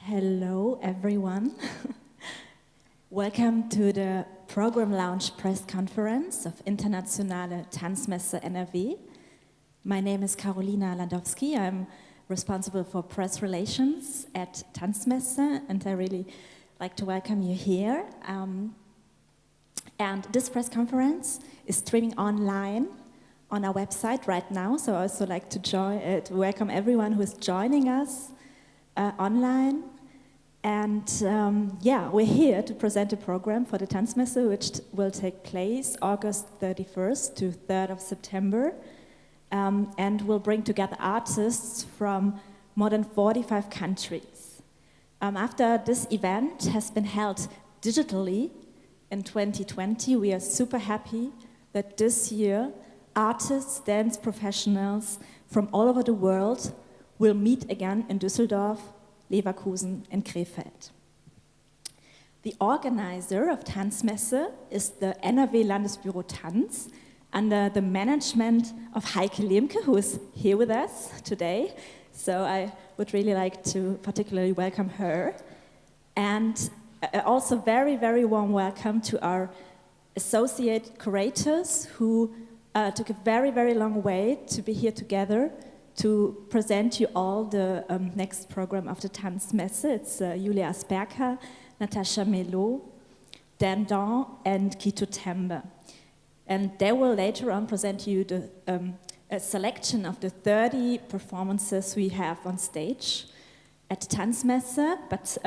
Hello, everyone. Welcome to the Program Launch Press Conference of Internationale Tanzmesse NRW. My name is Karolina Landowski. I'm responsible for press relations at Tanzmesse, and I really like to welcome you here. And this press conference is streaming online on our website right now, so I also like to welcome everyone who is joining us online. And we're here to present a program for the Tanzmesse, which will take place August 31st to 3rd of September, and will bring together artists from more than 45 countries. After this event has been held digitally in 2020, we are super happy that this year artists, dance professionals from all over the world will meet again in Düsseldorf, Leverkusen and Krefeld. The organizer of Tanzmesse is the NRW Landesbüro Tanz under the management of Heike Lemke, who is here with us today. So I would really like to particularly welcome her. And also very, very warm welcome to our associate curators who took a very, very long way to be here together to present you all the next program of the Tanzmesse. It's Julia Asperger, Natasha Melo, Dan Don, and Kito Tembe. And they will later on present you a selection of the 30 performances we have on stage at Tanzmesse. But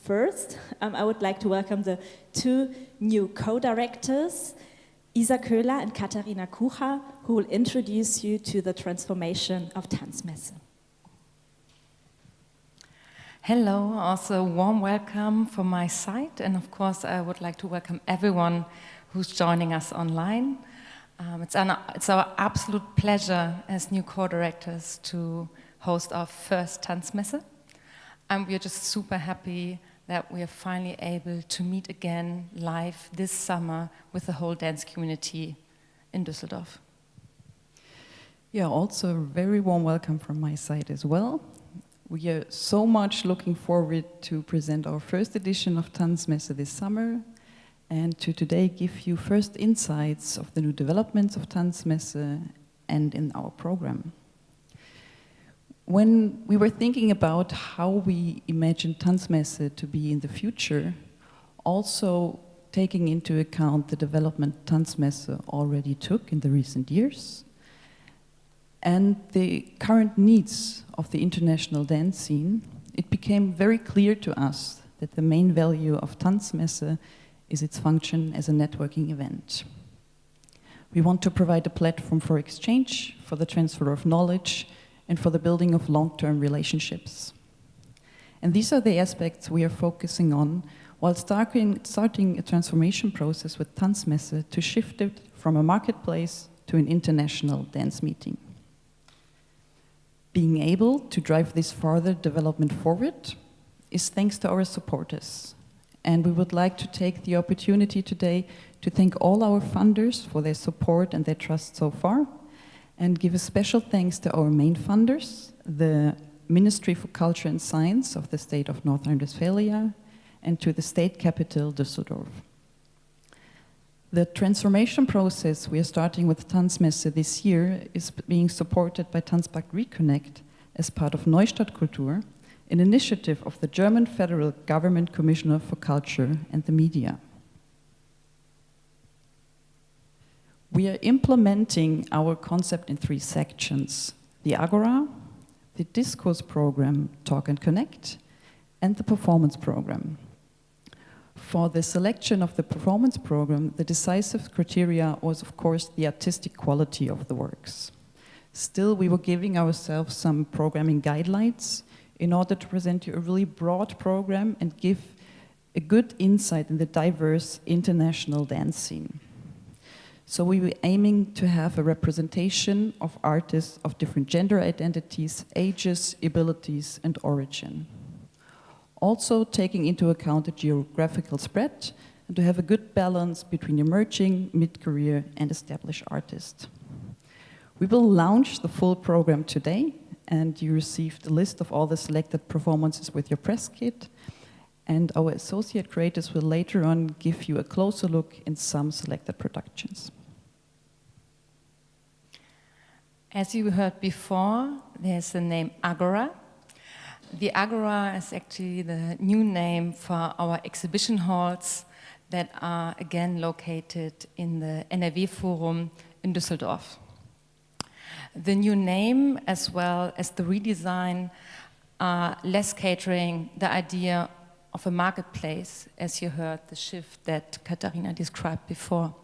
first, I would like to welcome the two new co-directors, Isa Köhler and Katharina Kucha, who will introduce you to the transformation of Tanzmesse. Hello, also warm welcome from my side, and of course I would like to welcome everyone who's joining us online. It's our absolute pleasure as new co-directors to host our first Tanzmesse, and we're just super happy that we are finally able to meet again live this summer with the whole dance community in Düsseldorf. Yeah, also a very warm welcome from my side as well. We are so much looking forward to present our first edition of Tanzmesse this summer and to today give you first insights of the new developments of Tanzmesse and in our program. When we were thinking about how we imagine Tanzmesse to be in the future, also taking into account the development Tanzmesse already took in the recent years, and the current needs of the international dance scene, it became very clear to us that the main value of Tanzmesse is its function as a networking event. We want to provide a platform for exchange, for the transfer of knowledge, and for the building of long-term relationships. And these are the aspects we are focusing on while starting a transformation process with Tanzmesse to shift it from a marketplace to an international dance meeting. Being able to drive this further development forward is thanks to our supporters. And we would like to take the opportunity today to thank all our funders for their support and their trust so far, and give a special thanks to our main funders, the Ministry for Culture and Science of the state of North Rhine-Westphalia, and to the state capital, Düsseldorf. The transformation process we are starting with Tanzmesse this year is being supported by Tanzpakt Reconnect as part of Neustadt Kultur, an initiative of the German Federal Government Commissioner for Culture and the Media. We are implementing our concept in 3 sections: the Agora, the discourse program Talk and Connect, and the performance program. For the selection of the performance program, the decisive criteria was, of course, the artistic quality of the works. Still, we were giving ourselves some programming guidelines in order to present you a really broad program and give a good insight in the diverse international dance scene. So we were aiming to have a representation of artists of different gender identities, ages, abilities, and origin. Also taking into account the geographical spread and to have a good balance between emerging, mid-career, and established artists. We will launch the full program today, and you received a list of all the selected performances with your press kit. And our associate creators will later on give you a closer look in some selected productions. As you heard before, there's the name Agora. The Agora is actually the new name for our exhibition halls that are again located in the NRW Forum in Düsseldorf. The new name, as well as the redesign, are less catering the idea of a marketplace, as you heard the shift that Katharina described before.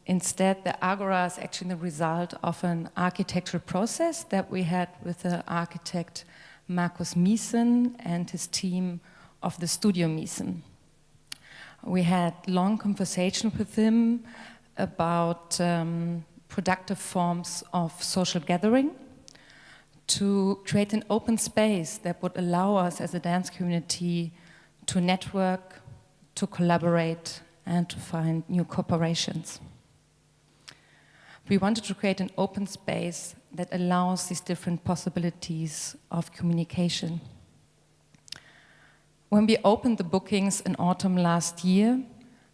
Instead, the Agora is actually the result of an architectural process that we had with the architect Markus Miesen and his team of the Studio Miesen. We had long conversations with him about productive forms of social gathering to create an open space that would allow us as a dance community to network, to collaborate, and to find new cooperations. We wanted to create an open space that allows these different possibilities of communication. When we opened the bookings in autumn last year,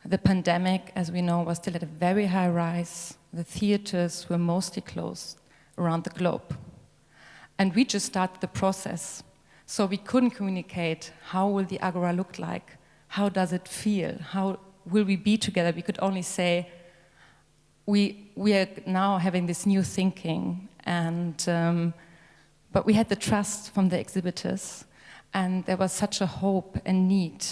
the pandemic, as we know, was still at a very high rise. The theaters were mostly closed around the globe. And we just started the process. So we couldn't communicate how will the Agora look like? How does it feel? How will we be together? We could only say, we are now having this new thinking, and but we had the trust from the exhibitors, and there was such a hope and need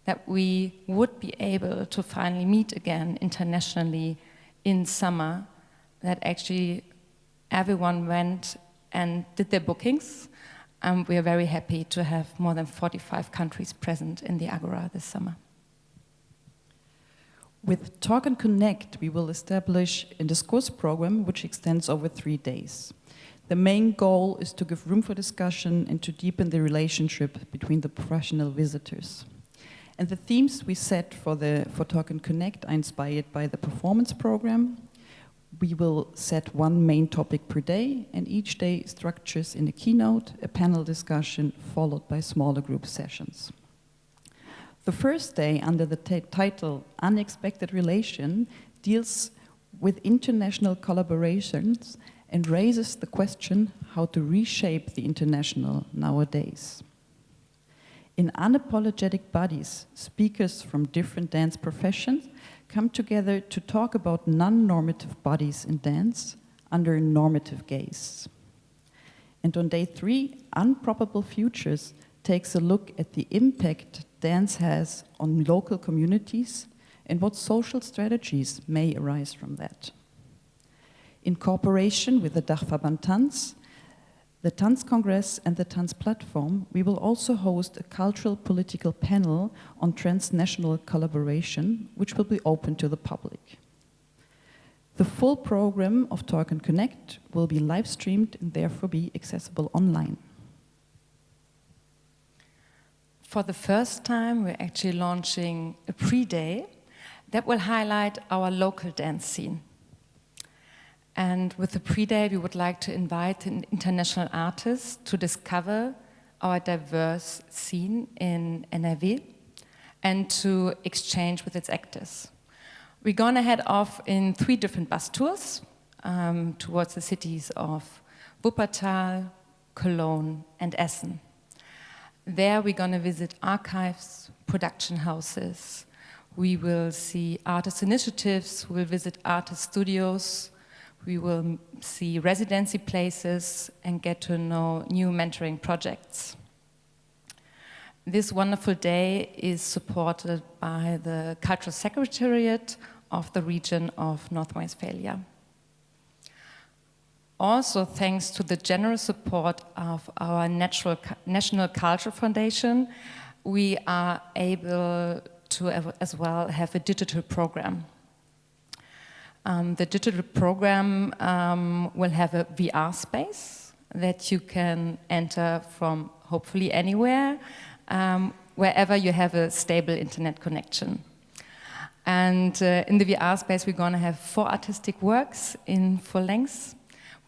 that we would be able to finally meet again internationally in summer, that actually everyone went and did their bookings, and we are very happy to have more than 45 countries present in the Agora this summer. With Talk and Connect, we will establish a discourse program which extends over 3 days. The main goal is to give room for discussion and to deepen the relationship between the professional visitors. And the themes we set for Talk and Connect are inspired by the performance program. We will set one main topic per day, and each day structures in a keynote, a panel discussion, followed by smaller group sessions. The first day, under the title Unexpected Relation, deals with international collaborations and raises the question how to reshape the international nowadays. In unapologetic bodies, speakers from different dance professions come together to talk about non-normative bodies in dance under a normative gaze. And on day 3, Unprobable Futures takes a look at the impact dance has on local communities and what social strategies may arise from that. In cooperation with the Dachverband Tanz, the Tanz Congress and the Tanz Platform, we will also host a cultural political panel on transnational collaboration, which will be open to the public. The full program of Talk and Connect will be live streamed and therefore be accessible online. For the first time, we're actually launching a pre-day that will highlight our local dance scene. And with the pre-day, we would like to invite an international artist to discover our diverse scene in NRW and to exchange with its actors. We're going to head off in 3 different bus tours towards the cities of Wuppertal, Cologne, and Essen. There we're going to visit archives, production houses. We will see artist initiatives, we'll visit artist studios, we will see residency places and get to know new mentoring projects. This wonderful day is supported by the Cultural Secretariat of the region of North Rhine-Westphalia. Also, thanks to the generous support of our National Culture Foundation, we are able to as well have a digital program. The digital program will have a VR space that you can enter from hopefully anywhere, wherever you have a stable internet connection. And in the VR space, we're going to have 4 artistic works in full length.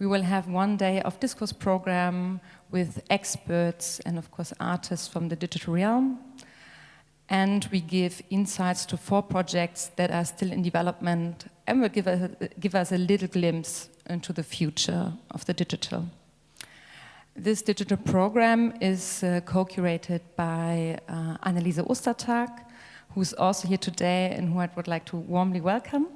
We will have one day of discourse program with experts and of course artists from the digital realm. And we give insights to 4 projects that are still in development and will give us a little glimpse into the future of the digital. This digital program is co-curated by Anneliese Ostertag, who's also here today and who I would like to warmly welcome.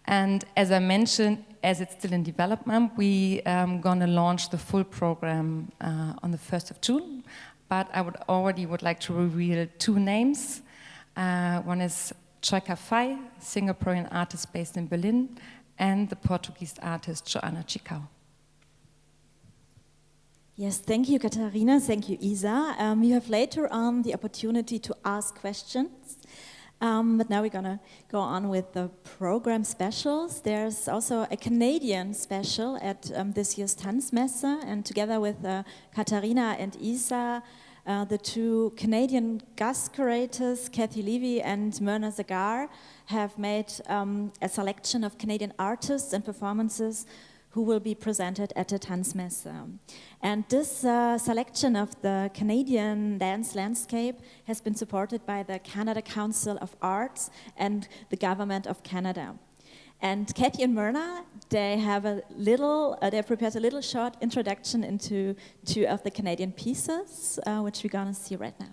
And as I mentioned, as it's still in development, we gonna launch the full program on the 1st of June. But I would like to reveal 2 names. One is Choika Fai, Singaporean artist based in Berlin, and the Portuguese artist Joana Chicao. Yes, thank you, Katharina. Thank you, Isa. You have later on the opportunity to ask questions. But now we're going to go on with the program specials. There's also a Canadian special at this year's Tanzmesse, and together with Katharina and Isa, the 2 Canadian guest curators, Kathy Levy and Myrna Zagar, have made a selection of Canadian artists and performances who will be presented at the Tanzmesse. And this selection of the Canadian dance landscape has been supported by the Canada Council of Arts and the Government of Canada. And Kathy and Myrna, they have they prepared a little short introduction into 2 of the Canadian pieces, which we're gonna see right now.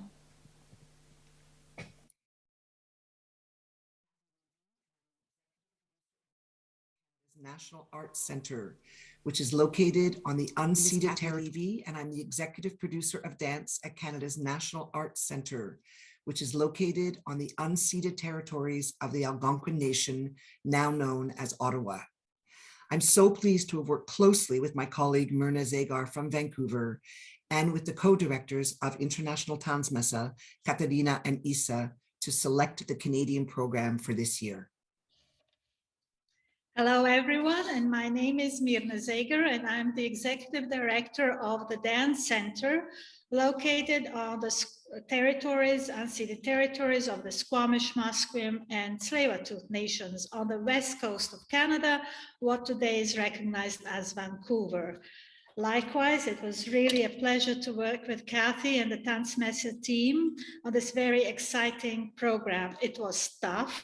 National Arts Center, which is located on the unceded territory, and I'm the executive producer of dance at Canada's National Arts Center, which is located on the unceded territories of the Algonquin Nation, now known as Ottawa. I'm so pleased to have worked closely with my colleague Myrna Zagar from Vancouver and with the co-directors of International Tanzmesse, Katharina and Isa, to select the Canadian program for this year. Hello, everyone, and my name is Myrna Zager, and I'm the Executive Director of the Dance Center, located on the territories, unceded territories of the Squamish, Musqueam, and Tsleil-Waututh nations on the west coast of Canada, what today is recognized as Vancouver. Likewise, it was really a pleasure to work with Kathy and the Tanzmesse team on this very exciting program. It was tough,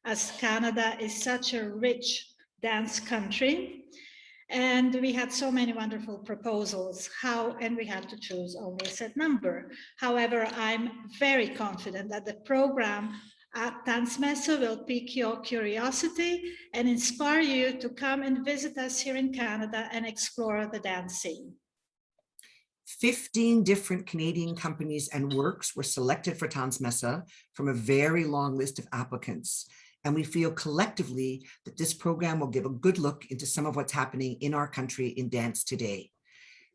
as Canada is such a rich dance country, and we had so many wonderful proposals, and we had to choose only a set number. However, I'm very confident that the program at Tanzmesse will pique your curiosity and inspire you to come and visit us here in Canada and explore the dance scene. 15 different Canadian companies and works were selected for Tanzmesse from a very long list of applicants. And we feel collectively that this program will give a good look into some of what's happening in our country in dance today.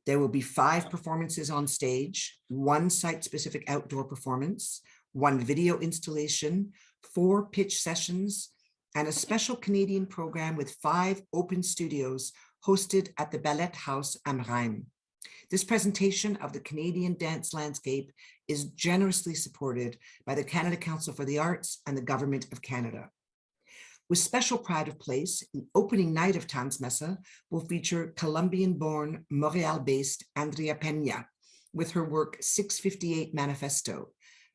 There will be 5 performances on stage, 1 site-specific outdoor performance, 1 video installation, 4 pitch sessions, and a special Canadian program with 5 open studios hosted at the Ballet House am Rhein. This presentation of the Canadian dance landscape is generously supported by the Canada Council for the Arts and the Government of Canada. With special pride of place, the opening night of Tanzmesse will feature Colombian-born, Montreal-based Andrea Peña with her work 658 Manifesto,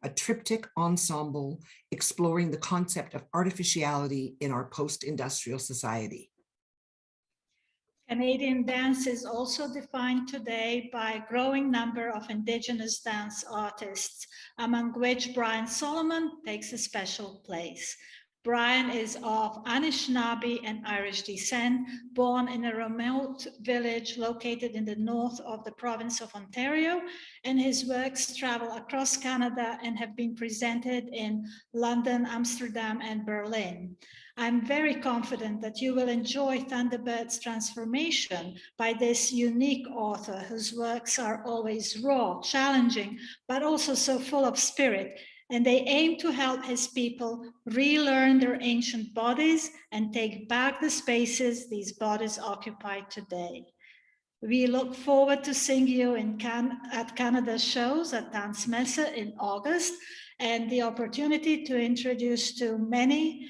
a triptych ensemble exploring the concept of artificiality in our post-industrial society. Canadian dance is also defined today by a growing number of Indigenous dance artists, among which Brian Solomon takes a special place. Brian is of Anishinaabe and Irish descent, born in a remote village located in the north of the province of Ontario, and his works travel across Canada and have been presented in London, Amsterdam, and Berlin. I'm very confident that you will enjoy Thunderbird's transformation by this unique author whose works are always raw, challenging, but also so full of spirit. And they aim to help his people relearn their ancient bodies and take back the spaces these bodies occupy today. We look forward to seeing you at Canada's shows at Tanzmesse in August, and the opportunity to introduce to many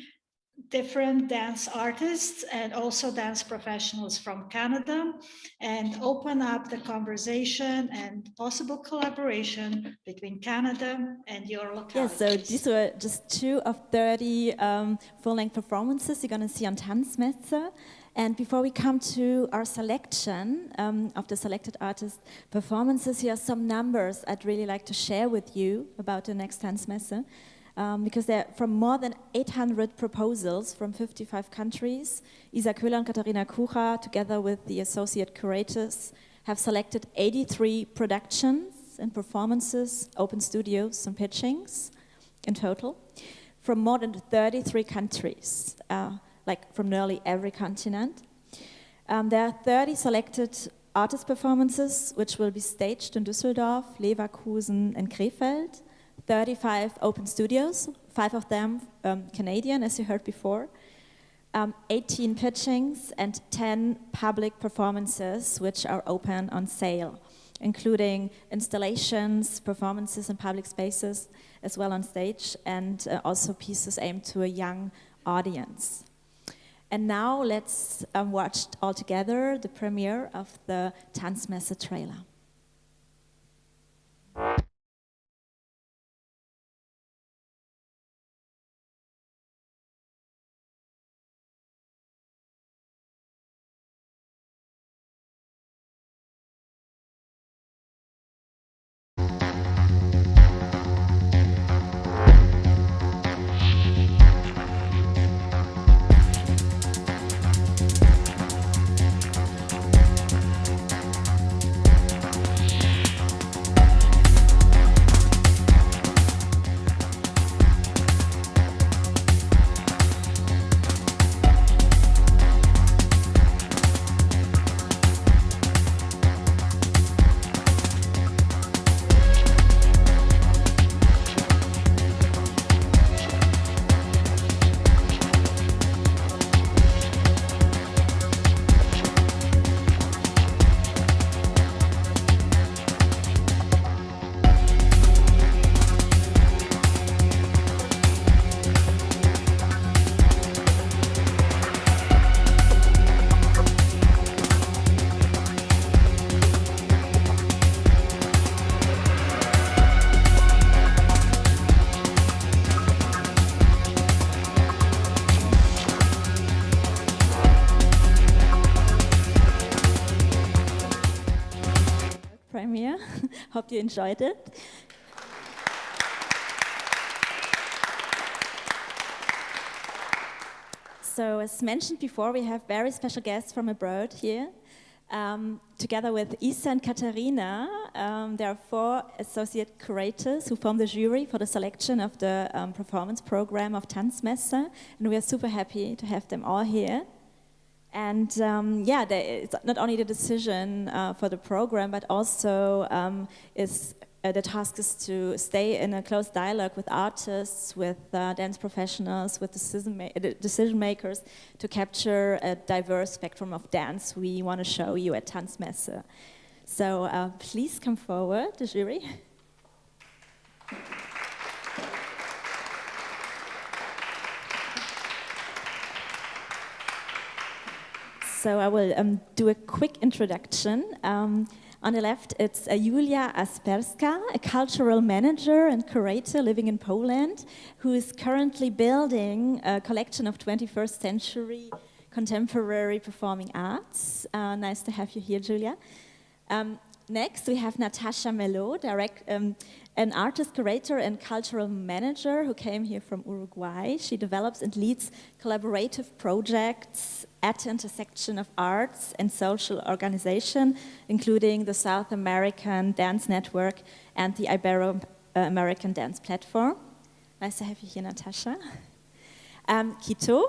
different dance artists and also dance professionals from Canada, and open up the conversation and possible collaboration between Canada and your localities. Yes, so these were just 2 of 30 full-length performances you're going to see on Tanzmesse. And before we come to our selection of the selected artist performances, here are some numbers I'd really like to share with you about the next Tanzmesse. Because they're from more than 800 proposals from 55 countries. Isa Köhler and Katharina Kucha, together with the associate curators, have selected 83 productions and performances, open studios and pitchings in total, from more than 33 countries, like from nearly every continent. There are 30 selected artist performances, which will be staged in Düsseldorf, Leverkusen and Krefeld. 35 open studios, 5 of them Canadian, as you heard before, 18 pitchings, and 10 public performances, which are open on sale, including installations, performances in public spaces, as well on stage, and also pieces aimed to a young audience. And now let's watch all together the premiere of the Tanzmesse trailer. Premiere. Hope you enjoyed it. So as mentioned before, we have very special guests from abroad here. Together with Isa and Katharina, there are 4 associate curators who form the jury for the selection of the performance program of Tanzmesse, and we are super happy to have them all here. And yeah, it's not only the decision for the program, but also the task is to stay in a close dialogue with artists, with dance professionals, with decision makers, to capture a diverse spectrum of dance we want to show you at Tanzmesse. So please come forward, the jury. So I will do a quick introduction. On the left, it's Julia Asperska, a cultural manager and curator living in Poland, who is currently building a collection of 21st century contemporary performing arts. Nice to have you here, Julia. Next, we have Natasha Mello, an artist, curator, and cultural manager who came here from Uruguay. She develops and leads collaborative projects at the intersection of arts and social organization, including the South American Dance Network and the Ibero-American Dance Platform. Nice to have you here, Natasha. Kito.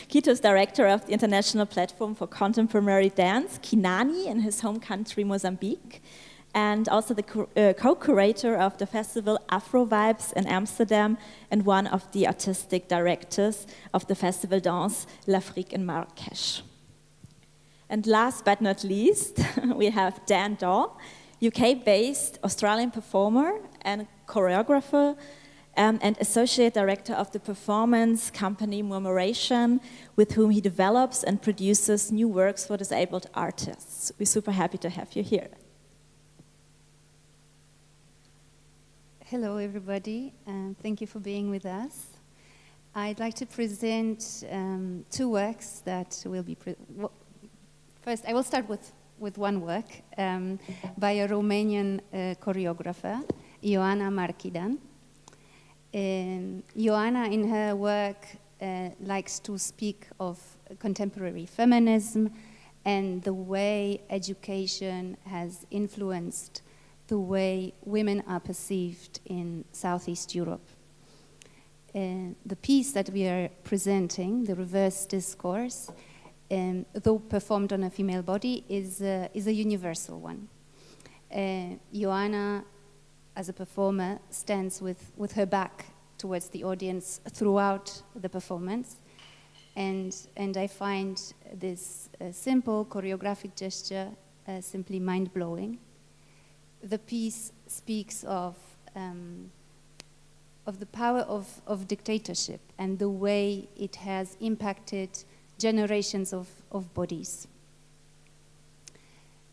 Kito is director of the International Platform for Contemporary Dance, Kinani, in his home country, Mozambique, and also the co-curator of the festival Afro Vibes in Amsterdam, and one of the artistic directors of the festival Danse L'Afrique in Marrakesh. And last but not least, we have Dan Daw, UK-based Australian performer and choreographer, and Associate Director of the performance company Murmuration, with whom he develops and produces new works for disabled artists. We're super happy to have you here. Hello, everybody, and thank you for being with us. I'd like to present two works that will be... First, I will start with one work by a Romanian choreographer, Ioana Marchidan. Ioana, in her work, likes to speak of contemporary feminism and the way education has influenced the way women are perceived in Southeast Europe. The piece that we are presenting, the reverse discourse, though performed on a female body, is a universal one. Ioana, as a performer, stands with her back towards the audience throughout the performance, and I find this simple choreographic gesture simply mind-blowing. The piece speaks of the power of dictatorship and the way it has impacted generations of bodies.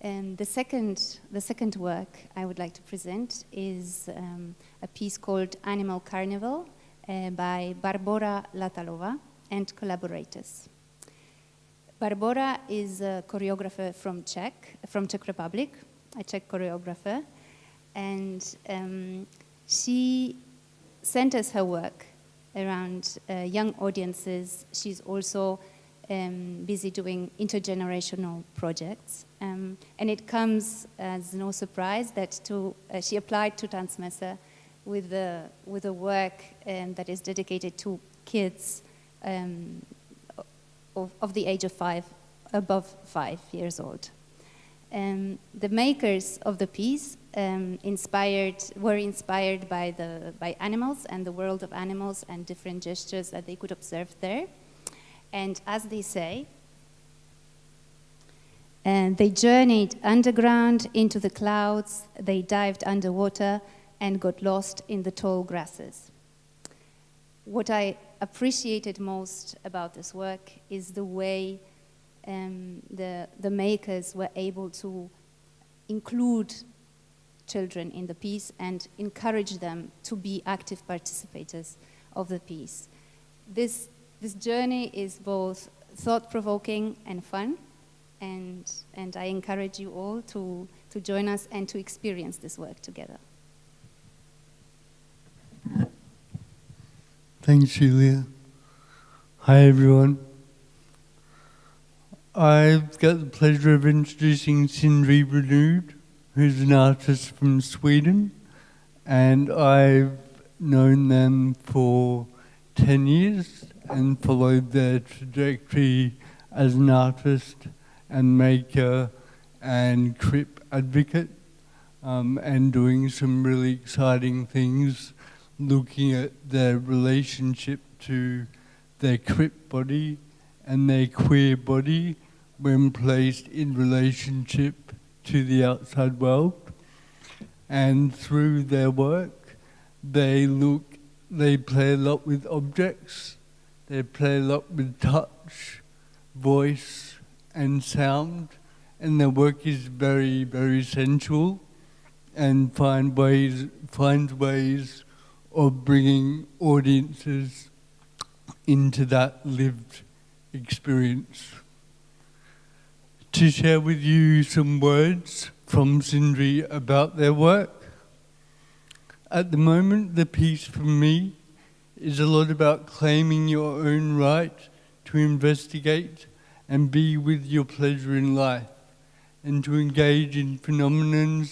And the second work I would like to present is a piece called Animal Carnival by Barbora Latalova and collaborators. Barbora is a choreographer from Czech Republic, a Czech choreographer, and she centers her work around young audiences. She's also busy doing intergenerational projects, and it comes as no surprise that she applied to Tanzmesser with a work that is dedicated to kids of the age of above 5 years old. The makers of the piece were inspired by animals and the world of animals and different gestures that they could observe there. And as they say, they journeyed underground into the clouds, they dived underwater and got lost in the tall grasses. What I appreciated most about this work is the way the makers were able to include children in the piece and encourage them to be active participators of the piece. This journey is both thought-provoking and fun, and I encourage you all to join us and to experience this work together. Thanks, Julia. Hi, everyone. I've got the pleasure of introducing Sindri Renewed, who's an artist from Sweden, and I've known them for 10 years and followed their trajectory as an artist and maker and CRIP advocate, and doing some really exciting things, looking at their relationship to their CRIP body and their queer body when placed in relationship to the outside world. And through their work, they play a lot with objects, they play a lot with touch, voice, and sound, and their work is very, very sensual and finds ways of bringing audiences into that lived experience. To share with you some words from Sindri about their work. At the moment, the piece for me is a lot about claiming your own right to investigate and be with your pleasure in life, and to engage in phenomena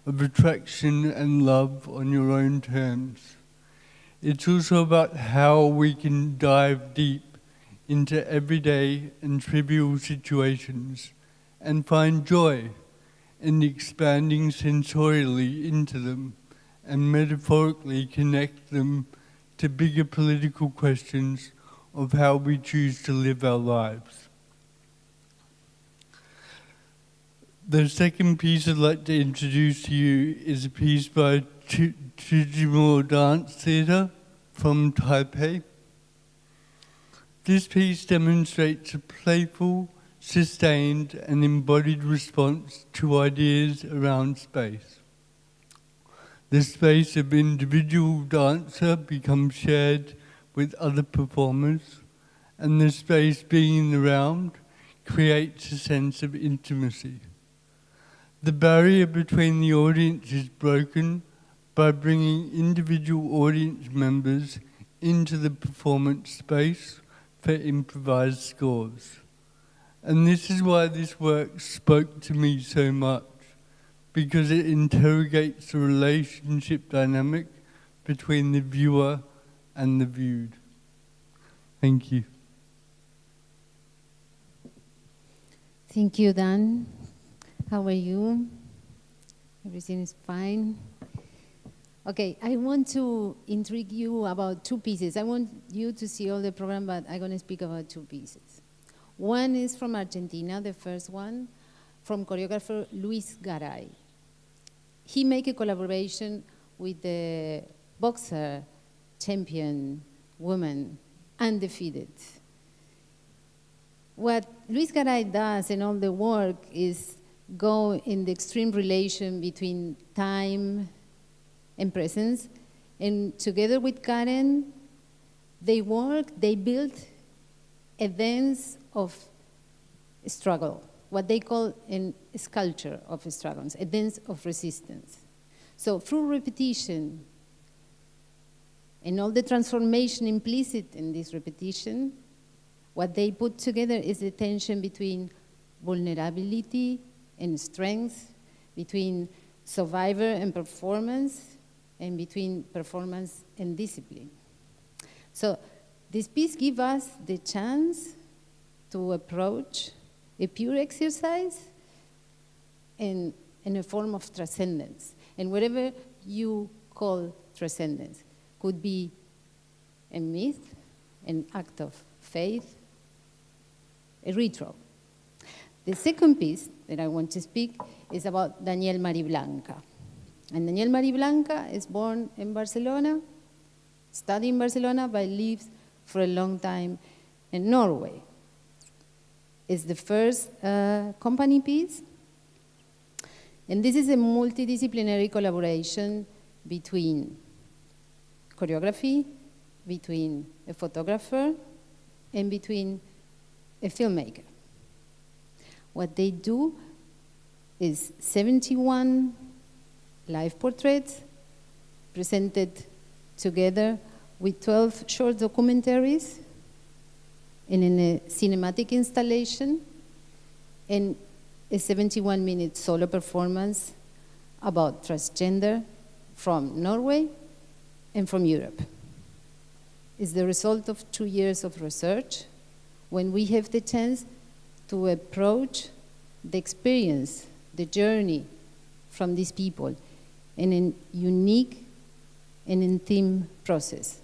of attraction and love on your own terms. It's also about how we can dive deep into everyday and trivial situations and find joy in expanding sensorially into them and metaphorically connect them to bigger political questions of how we choose to live our lives. The second piece I'd like to introduce to you is a piece by Chijimo Dance Theatre from Taipei. This piece demonstrates a playful, sustained and embodied response to ideas around space. The space of individual dancer becomes shared with other performers, and the space being around creates a sense of intimacy. The barrier between the audience is broken by bringing individual audience members into the performance space for improvised scores. And this is why this work spoke to me so much, because it interrogates the relationship dynamic between the viewer and the viewed. Thank you. Thank you, Dan. How are you? Everything is fine? Okay, I want to intrigue you about two pieces. I want you to see all the program, but I'm going to speak about two pieces. One is from Argentina, the first one, from choreographer Luis Garay. He made a collaboration with the boxer champion woman, Undefeated. What Luis Garay does in all the work is go in the extreme relation between time and presence. And together with Karen, they build a dance of struggle, what they call a sculpture of struggles, a dance of resistance. So through repetition and all the transformation implicit in this repetition, what they put together is the tension between vulnerability and strength, between survivor and performance, and between performance and discipline. So this piece gives us the chance to approach a pure exercise in a form of transcendence. And whatever you call transcendence could be a myth, an act of faith, a ritual. The second piece that I want to speak is about Daniel Mariblanca. And Daniel Mariblanca is born in Barcelona, studied in Barcelona, but lives for a long time in Norway. It's the first company piece. And this is a multidisciplinary collaboration between choreography, between a photographer, and between a filmmaker. What they do is 71 live portraits presented together with 12 short documentaries and in a cinematic installation and a 71-minute solo performance about transgender from Norway and from Europe. It's the result of 2 years of research when we have the chance to approach the experience, the journey from these people in a unique and intimate process.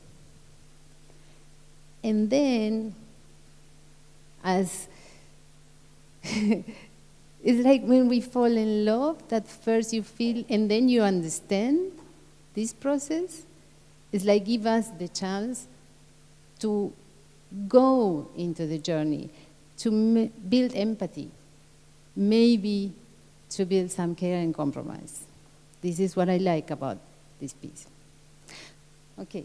And then, as it's like when we fall in love, that first you feel and then you understand this process. It's like give us the chance to go into the journey, to build empathy, maybe to build some care and compromise. This is what I like about this piece. Okay.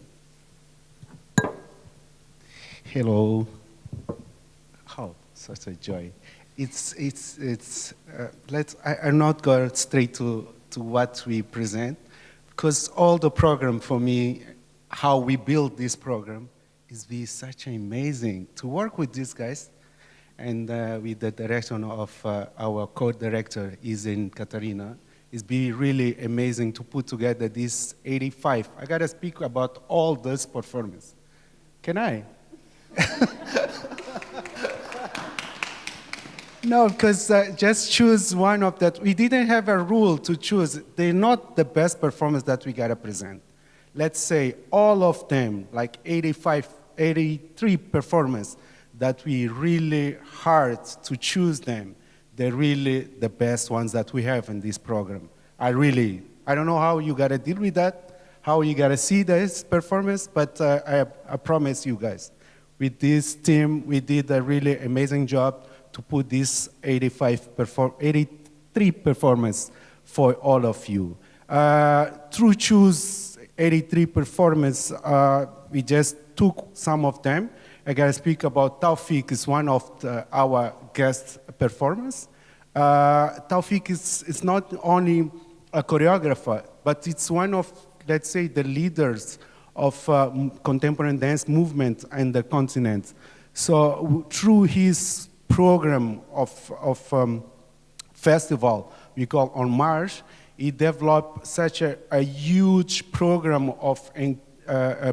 Hello. Oh, such a joy. I'm not going straight to what we present, because all the program for me, how we build this program, is be such amazing to work with these guys, and with the direction of our co-director is in Katarina. It's be really amazing to put together this 85. I gotta speak about all this performance. Can I? No, because just choose one of that. We didn't have a rule to choose. They're not the best performance that we gotta present. Let's say all of them, like 85, 83 performance, that we really hard to choose them. They're really the best ones that we have in this program. I really I don't know how you gotta deal with that, how you gotta see this performance, but I promise you guys, with this team, we did a really amazing job to put this 83 performance for all of you. Through Choose 83 performance, we just took some of them. I gotta speak about Taufik, is one of our guest performers. Taufik is not only a choreographer, but it's one of, let's say, the leaders of contemporary dance movement in the continent. So through his program of festival we call En Marche, he developed such a huge program of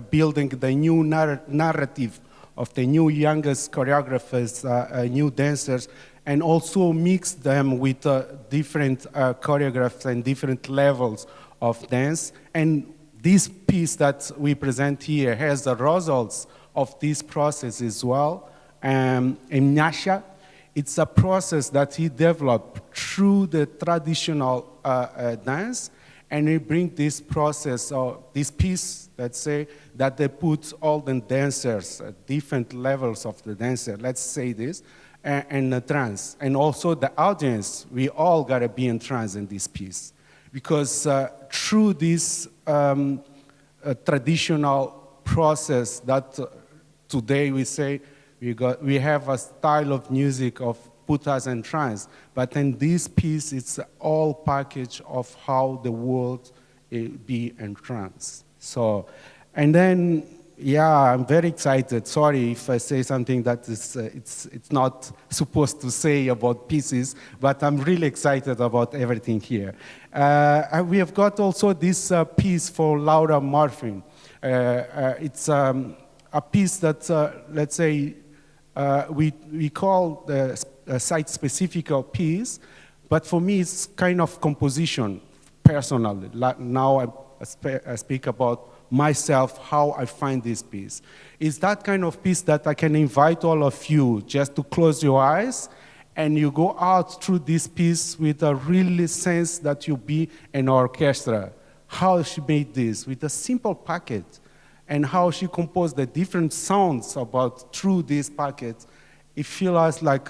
building the new narrative of the new youngest choreographers, new dancers, and also mix them with different choreographers and different levels of dance. And this piece that we present here has the results of this process as well. In Nyasha, it's a process that he developed through the traditional dance, and we bring this process, or this piece, let's say, that they put all the dancers at different levels of the dancer, let's say this, and the trance. And also the audience, we all gotta be in trance in this piece. Because through this traditional process that today we say, we have a style of music of put us in trance, but in this piece, it's all package of how the world be in trance. So, and then, yeah, I'm very excited. Sorry if I say something that is, it's not supposed to say about pieces, but I'm really excited about everything here. We have got also this piece for Laura Marfin. It's a piece that, let's say, we call the site-specific piece, but for me it's kind of composition, personally. Now I speak about myself, how I find this piece. It's that kind of piece that I can invite all of you just to close your eyes and you go out through this piece with a real sense that you be an orchestra. How she made this with a simple packet, and how she composed the different sounds about through this packet. It feels like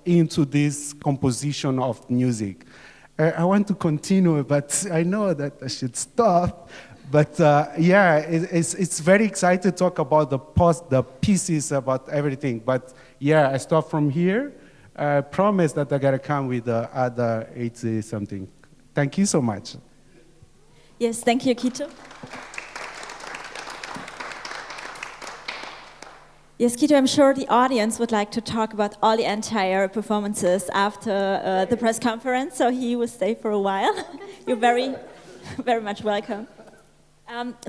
into this composition of music. I want to continue, but I know that I should stop. But yeah, it's very exciting to talk about the pieces, about everything. But yeah, I stop from here. I promise that I gotta come with the other 80 something. Thank you so much. Yes, thank you, Kito. Yes, Kito, I'm sure the audience would like to talk about all the entire performances after the press conference, so he will stay for a while. You're very, very much welcome.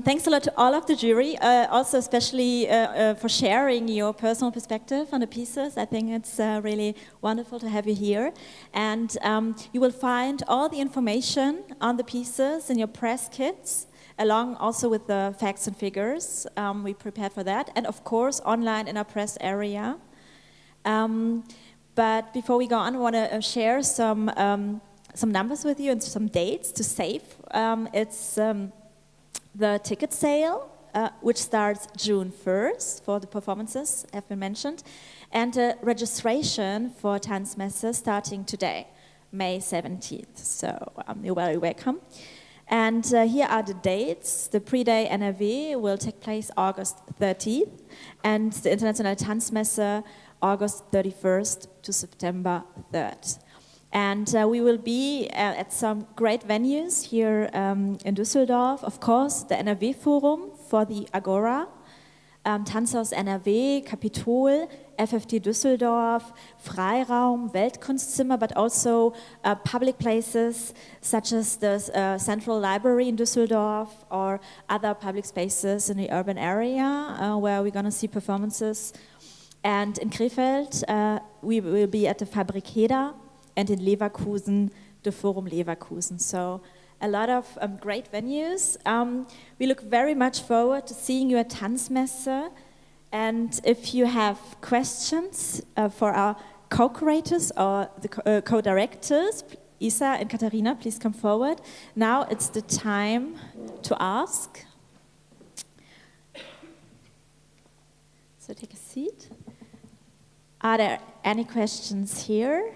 Thanks a lot to all of the jury, also especially for sharing your personal perspective on the pieces. I think it's really wonderful to have you here. And you will find all the information on the pieces in your press kits, along also with the facts and figures. We prepared for that. And of course, online in our press area. But before we go on, I want to share some numbers with you and some dates to save. It's the ticket sale, which starts June 1st for the performances have been mentioned, and registration for Tanzmesse starting today, May 17th. So you're very welcome. And here are the dates. The pre-day NRW will take place August 30th, and the International Tanzmesse August 31st to September 3rd. And we will be at some great venues here in Düsseldorf. Of course, the NRW Forum for the Agora, Tanzhaus NRW, Kapitol, FFT Düsseldorf, Freiraum, Weltkunstzimmer, but also public places such as the Central Library in Düsseldorf or other public spaces in the urban area where we're going to see performances. And in Krefeld, we will be at the Fabrik Heda, and in Leverkusen, the Forum Leverkusen. So a lot of great venues. We look very much forward to seeing you at Tanzmesse. And if you have questions for our co-curators or the co-directors, Isa and Katharina, please come forward. Now it's the time to ask. So take a seat. Are there any questions here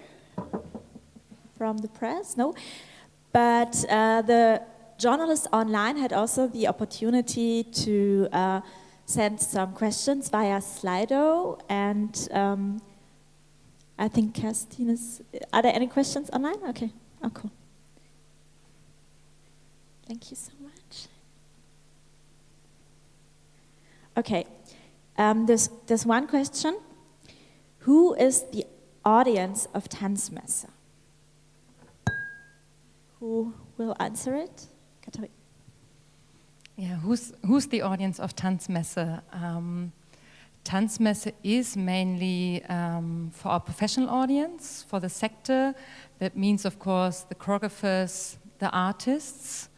from the press? No? But the journalists online had also the opportunity to send some questions via Slido, and I think Kerstin is... Are there any questions online? Okay, oh cool. Thank you so much. Okay, there's one question. Who is the audience of Tanzmesse? Who will answer it? Katharina. Yeah, who's the audience of Tanzmesse? Tanzmesse is mainly for our professional audience, for the sector. That means, of course, the choreographers, the artists,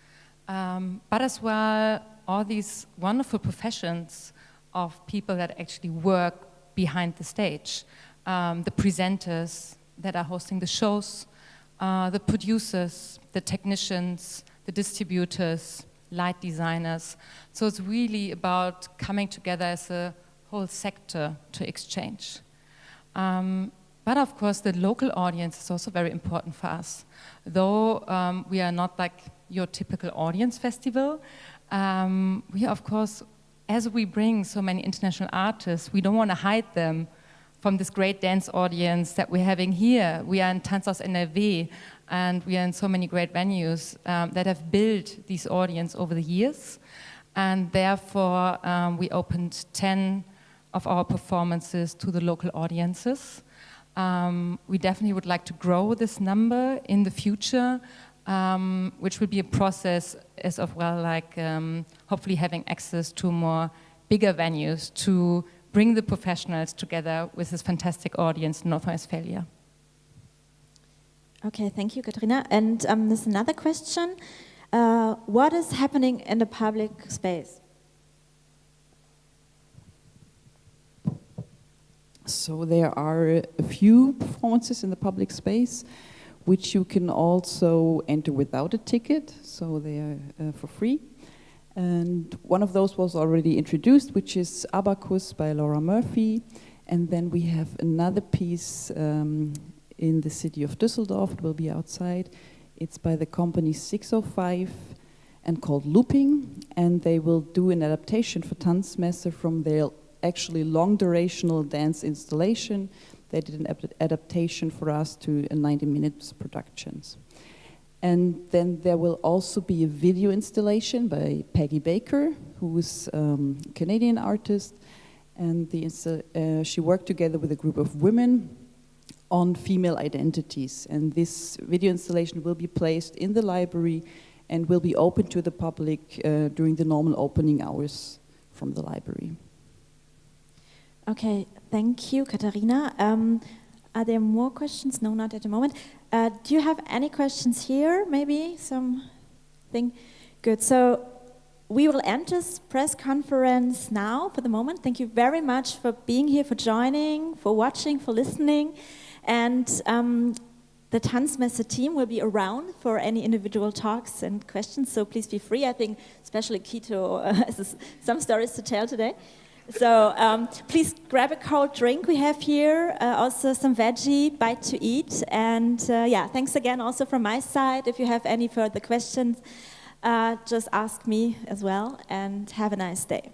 but as well all these wonderful professions of people that actually work behind the stage. The presenters that are hosting the shows, the producers, the technicians, the distributors, light designers. So it's really about coming together as a whole sector to exchange. But of course, the local audience is also very important for us. Though we are not like your typical audience festival, we of course, as we bring so many international artists, we don't want to hide them from this great dance audience that we're having here. We are in Tanzhaus NRW, and we are in so many great venues that have built this audience over the years. And therefore, we opened 10 of our performances to the local audiences. We definitely would like to grow this number in the future, which will be a process as of well, like hopefully having access to more bigger venues to bring the professionals together with this fantastic audience in North Rhine-Westphalia. Okay, thank you, Katharina. And there's another question. What is happening in the public space? So there are a few performances in the public space, which you can also enter without a ticket, so they are for free. And one of those was already introduced, which is Abacus by Laura Murphy. And then we have another piece in the city of Düsseldorf. It will be outside. It's by the company 605 and called Looping. And they will do an adaptation for Tanzmesse from their actually long durational dance installation. They did an adaptation for us to a 90 minutes productions. And then there will also be a video installation by Peggy Baker, who is a Canadian artist. And she worked together with a group of women on female identities. And this video installation will be placed in the library and will be open to the public during the normal opening hours from the library. Okay, thank you, Katharina. Are there more questions? No, not at the moment. Do you have any questions here? Maybe something? Good. So we will end this press conference now for the moment. Thank you very much for being here, for joining, for watching, for listening. And the Tanzmesse team will be around for any individual talks and questions. So please be free. I think especially Kito has some stories to tell today. So please grab a cold drink we have here, also some veggie bite to eat. And yeah, thanks again also from my side. If you have any further questions, just ask me as well, and have a nice day.